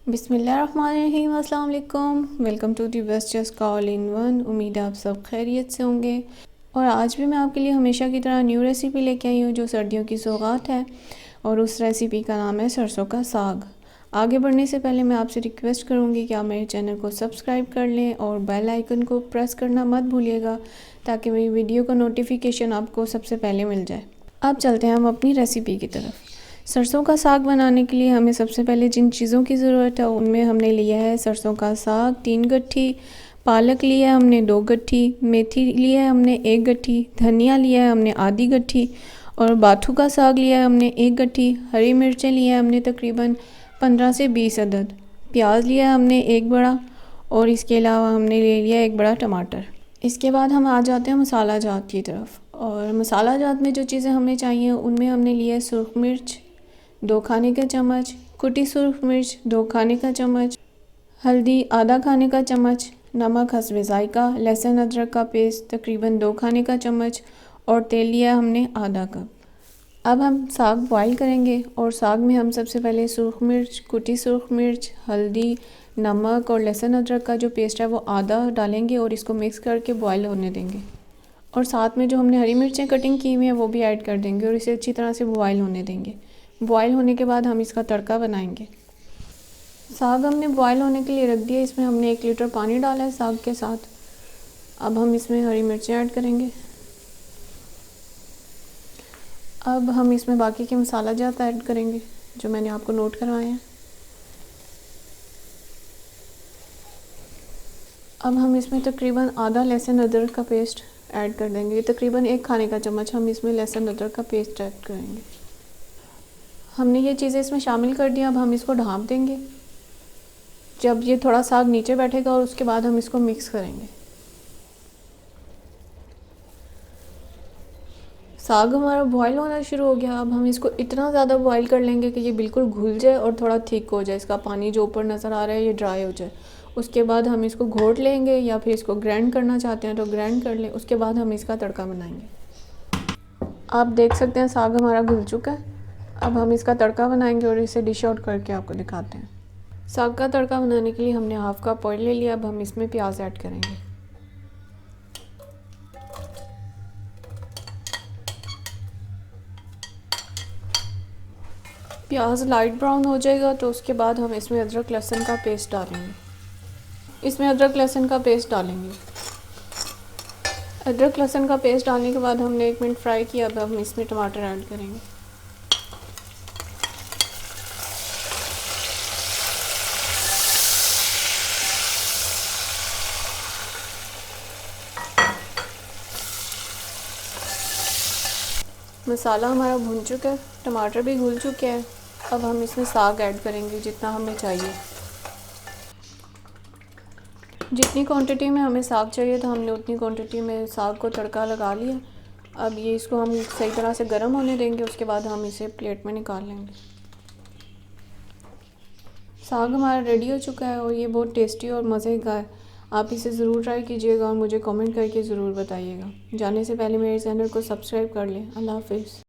बिस्मिल्लाहिर्रहमानिर्रहीम, अस्सलाम वालेकुम। Welcome to the best just call in one. उम्मीद है आप सब खैरियत से होंगे। और आज भी मैं आपके लिए हमेशा की तरह न्यू रेसिपी लेके आई हूँ जो सर्दियों की सौगात है, और उस रेसिपी का नाम है सरसों का साग। आगे बढ़ने से पहले मैं आपसे रिक्वेस्ट करूँगी कि आप मेरे चैनल को सब्सक्राइब कर लें और बेल आइकन को प्रेस करना मत भूलिएगा, ताकि मेरी वीडियो का नोटिफिकेशन आपको सबसे पहले मिल जाए। अब चलते हैं हम अपनी रेसिपी की तरफ। सरसों का साग बनाने के लिए हमें सबसे पहले जिन चीज़ों की ज़रूरत है उनमें हमने लिया है सरसों का साग 3 गट्ठी, पालक लिया है हमने 2 गट्ठी, मेथी लिया है हमने 1 गट्ठी, धनिया लिया है हमने आधी गट्ठी, और बाथू का साग लिया है हमने 1 गट्ठी। हरी मिर्चें लिया है हमने तकरीबन 15 से 20 अदद। प्याज लिया है हमने 1 बड़ा, और इसके अलावा हमने ले लिया 1 बड़ा टमाटर। इसके बाद हम आ जाते हैं मसाला जात की तरफ। और मसाला जात में जो चीज़ें हमें चाहिए उनमें हमने लिया है सुरख मिर्च 2 खाने का चम्मच, कुटी सुरख मिर्च 2 खाने का चम्मच, हल्दी आधा खाने का चम्मच, नमक हस्बे ज़ायका, लहसुन अदरक का पेस्ट तकरीबन 2 खाने का चम्मच, और तेल लिया हमने आधा कप। अब हम साग बॉईल करेंगे, और साग में हम सबसे पहले सुरख मिर्च, कुटी सुरख मिर्च, हल्दी, नमक और लहसुन अदरक का जो पेस्ट है वो आधा डालेंगे और इसको मिक्स करके बॉईल होने देंगे। और साथ में जो हमने हरी मिर्चें कटिंग की हुई हैं वो भी ऐड कर देंगे और इसे अच्छी तरह से बॉईल होने देंगे। बॉईल होने के बाद हम इसका तड़का बनाएंगे। साग हमने बॉईल होने के लिए रख दिया। इसमें हमने 1 लीटर पानी डाला है साग के साथ। अब हम इसमें हरी मिर्चें ऐड करेंगे। अब हम इसमें बाकी के मसाला जात ऐड करेंगे जो मैंने आपको नोट करवाए हैं। अब हम इसमें तकरीबन आधा लहसुन अदरक का पेस्ट ऐड कर देंगे। तकरीबन 1 खाने का चम्मच हम इसमें लहसुन अदरक का पेस्ट ऐड करेंगे। हमने ये चीज़ें इसमें शामिल कर दी। अब हम इसको ढाँप देंगे जब ये थोड़ा साग नीचे बैठेगा, और उसके बाद हम इसको मिक्स करेंगे। साग हमारा बॉईल होना शुरू हो गया। अब हम इसको इतना ज़्यादा बॉईल कर लेंगे कि ये बिल्कुल घुल जाए और थोड़ा थिक हो जाए। इसका पानी जो ऊपर नज़र आ रहा है ये ड्राई हो जाए। उसके बाद हम इसको घोट लेंगे, या फिर इसको ग्राइंड करना चाहते हैं तो ग्राइंड कर लें। उसके बाद हम इसका तड़का बनाएंगे। आप देख सकते हैं साग हमारा घुल चुका है। अब हम इसका तड़का बनाएंगे और इसे डिश आउट करके आपको दिखाते हैं। साग का तड़का बनाने के लिए हमने हाफ कप ऑयल ले लिया। अब हम इसमें प्याज ऐड करेंगे। प्याज लाइट ब्राउन हो जाएगा तो उसके बाद हम इसमें अदरक लहसुन का पेस्ट डालेंगे। अदरक लहसुन का पेस्ट डालने के बाद हमने 1 मिनट फ्राई किया। अब हम इसमें टमाटर ऐड करेंगे। मसाला हमारा भुन चुका है, टमाटर भी घुल चुके हैं। अब हम इसमें साग ऐड करेंगे जितना हमें चाहिए। जितनी क्वांटिटी में हमें साग चाहिए था हमने उतनी क्वांटिटी में साग को तड़का लगा लिया। अब ये इसको हम सही तरह से गर्म होने देंगे। उसके बाद हम इसे प्लेट में निकाल लेंगे। साग हमारा रेडी हो चुका है और ये बहुत टेस्टी और मज़े का है। आप इसे ज़रूर ट्राई कीजिएगा और मुझे कमेंट करके ज़रूर बताइएगा। जाने से पहले मेरे चैनल को सब्सक्राइब कर लें। अल्लाह हाफ़िज़।